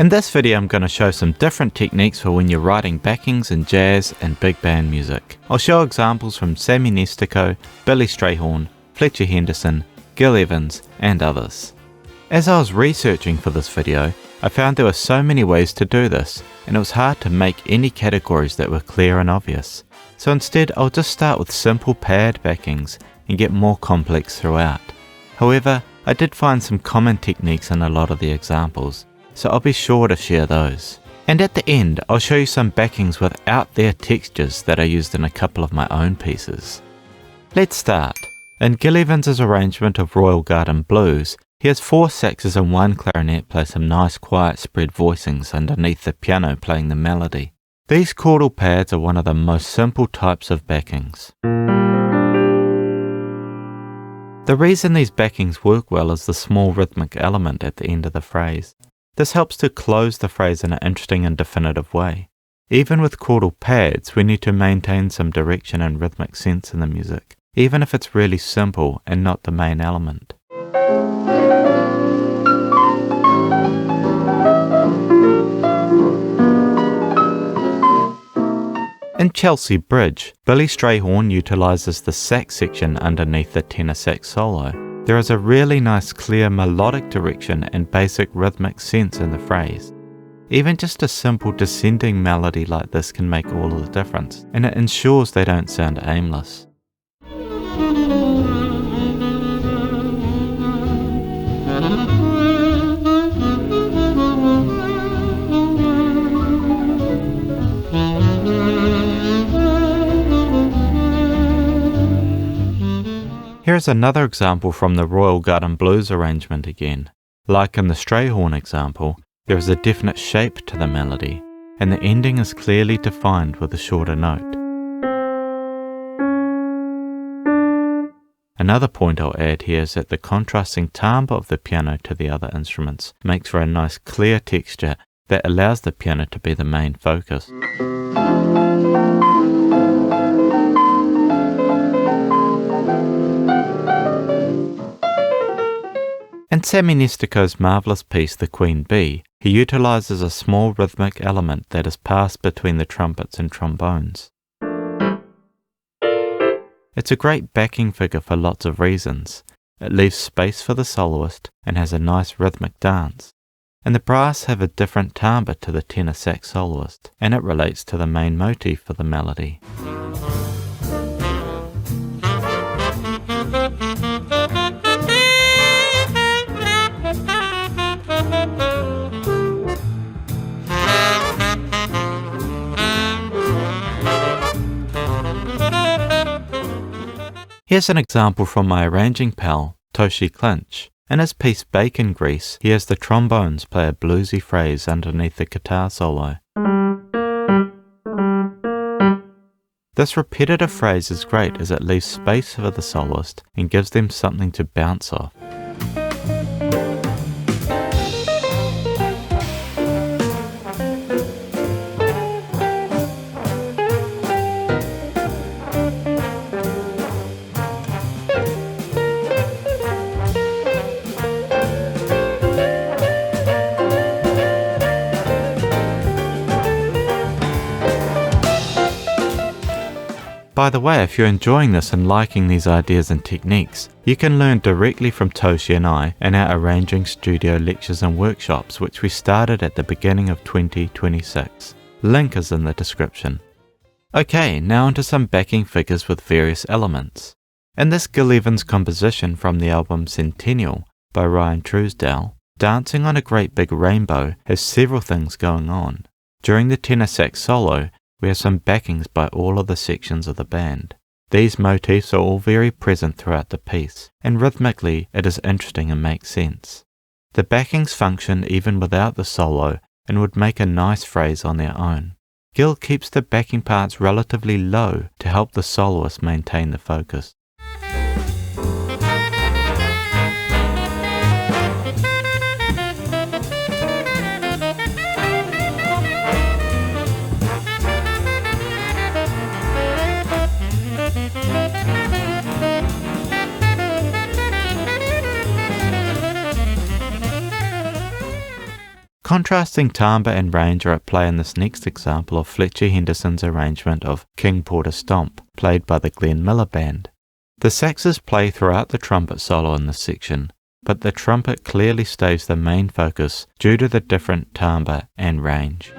In this video I'm going to show some different techniques for when you're writing backings in jazz and big band music. I'll show examples from Sammy Nestico, Billy Strayhorn, Fletcher Henderson, Gil Evans and others. As I was researching for this video, I found there were so many ways to do this and it was hard to make any categories that were clear and obvious. So instead I'll just start with simple paired backings and get more complex throughout. However, I did find some common techniques in a lot of the examples, so I'll be sure to share those. And at the end, I'll show you some backings without their textures that I used in a couple of my own pieces. Let's start. In Gil Evans' arrangement of Royal Garden Blues, he has 4 saxes and 1 clarinet play some nice quiet spread voicings underneath the piano playing the melody. These chordal pads are one of the most simple types of backings. The reason these backings work well is the small rhythmic element at the end of the phrase. This helps to close the phrase in an interesting and definitive way. Even with chordal pads, we need to maintain some direction and rhythmic sense in the music, even if it's really simple and not the main element. In Chelsea Bridge, Billy Strayhorn utilises the sax section underneath the tenor sax solo. There is a really nice clear melodic direction and basic rhythmic sense in the phrase. Even just a simple descending melody like this can make all of the difference, and it ensures they don't sound aimless. Here's another example from the Royal Garden Blues arrangement again. Like in the Strayhorn example, there is a definite shape to the melody, and the ending is clearly defined with a shorter note. Another point I'll add here is that the contrasting timbre of the piano to the other instruments makes for a nice clear texture that allows the piano to be the main focus. In Sammy Nestico's marvellous piece The Queen Bee, he utilises a small rhythmic element that is passed between the trumpets and trombones. It's a great backing figure for lots of reasons. It leaves space for the soloist and has a nice rhythmic dance. And the brass have a different timbre to the tenor sax soloist, and it relates to the main motif for the melody. Here's an example from my arranging pal, Toshi Clinch. In his piece Bacon Grease, he has the trombones play a bluesy phrase underneath the guitar solo. This repetitive phrase is great as it leaves space for the soloist and gives them something to bounce off. By the way, if you're enjoying this and liking these ideas and techniques, you can learn directly from Toshi and I in our Arranging Studio lectures and workshops which we started at the beginning of 2026. Link is in the description. Okay, now onto some backing figures with various elements. In this Gil Evans composition from the album Centennial by Ryan Truesdale, Dancing on a Great Big Rainbow has several things going on. During the tenor sax solo, we have some backings by all of the sections of the band. These motifs are all very present throughout the piece, and rhythmically it is interesting and makes sense. The backings function even without the solo and would make a nice phrase on their own. Gil keeps the backing parts relatively low to help the soloist maintain the focus. Contrasting timbre and range are at play in this next example of Fletcher Henderson's arrangement of King Porter Stomp, played by the Glenn Miller Band. The saxes play throughout the trumpet solo in this section, but the trumpet clearly stays the main focus due to the different timbre and range.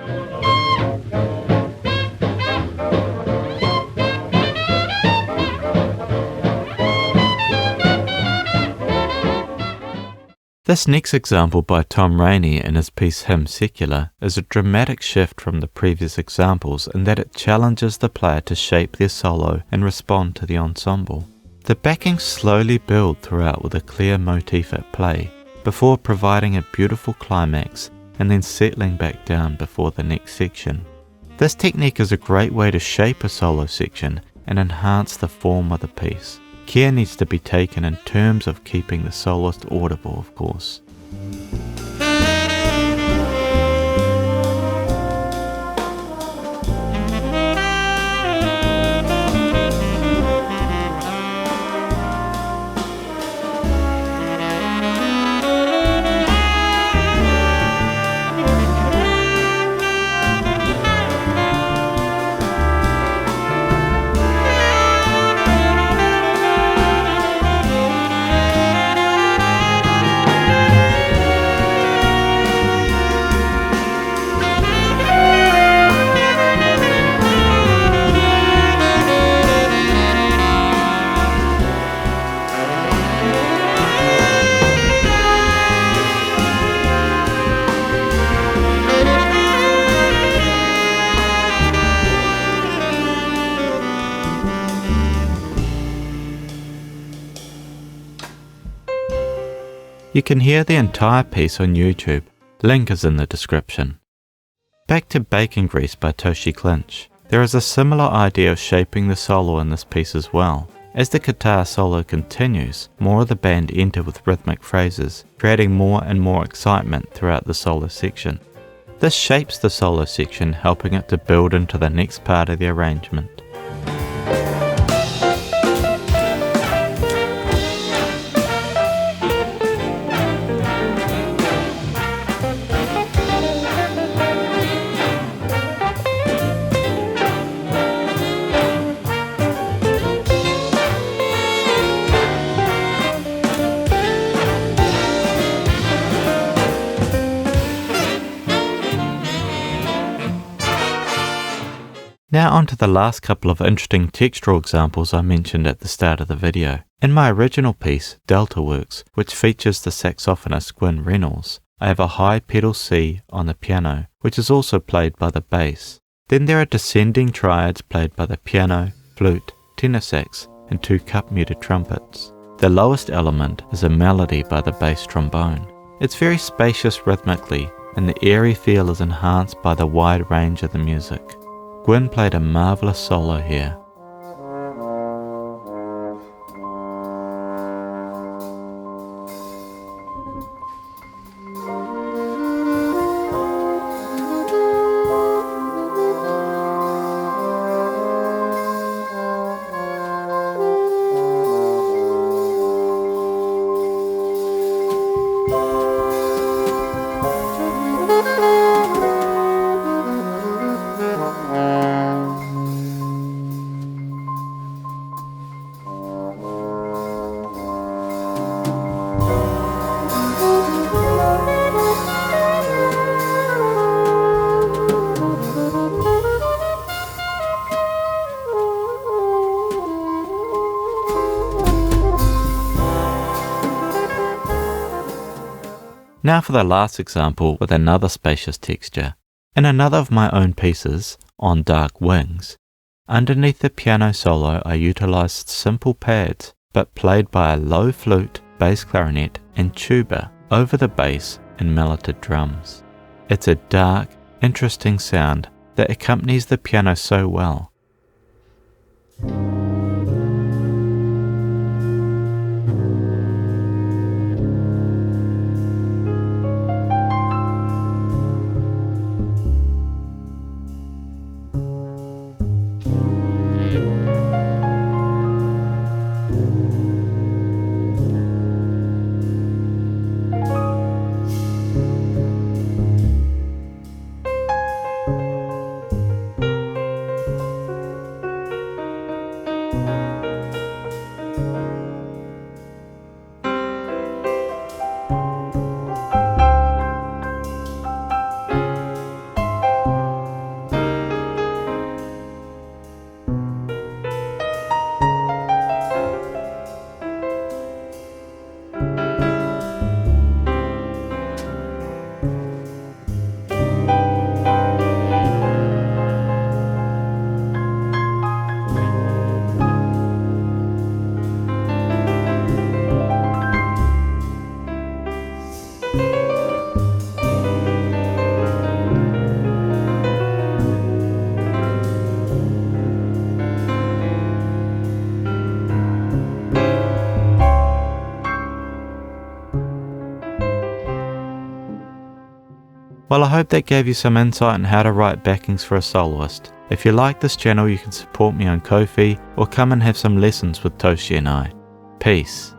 This next example by Tom Rainey in his piece Hymn Secular is a dramatic shift from the previous examples in that it challenges the player to shape their solo and respond to the ensemble. The backings slowly build throughout with a clear motif at play, before providing a beautiful climax and then settling back down before the next section. This technique is a great way to shape a solo section and enhance the form of the piece. Care needs to be taken in terms of keeping the soloist audible, of course. You can hear the entire piece on YouTube. Link is in the description. Back to Bacon Grease by Toshi Clinch. There is a similar idea of shaping the solo in this piece as well. As the guitar solo continues, more of the band enter with rhythmic phrases, creating more and more excitement throughout the solo section. This shapes the solo section, helping it to build into the next part of the arrangement. Now on to the last couple of interesting textural examples I mentioned at the start of the video. In my original piece, Delta Works, which features the saxophonist Gwyn Reynolds, I have a high pedal C on the piano, which is also played by the bass. Then there are descending triads played by the piano, flute, tenor sax, and 2 cup-muted trumpets. The lowest element is a melody by the bass trombone. It's very spacious rhythmically, and the airy feel is enhanced by the wide range of the music. Gwyn played a marvellous solo here. Now for the last example with another spacious texture. In another of my own pieces, On Dark Wings, underneath the piano solo I utilised simple pads, but played by a low flute, bass clarinet and tuba over the bass and melted drums. It's a dark, interesting sound that accompanies the piano so well. Well, I hope that gave you some insight on how to write backings for a soloist. If you like this channel, you can support me on Ko-fi or come and have some lessons with Toshi and I. Peace.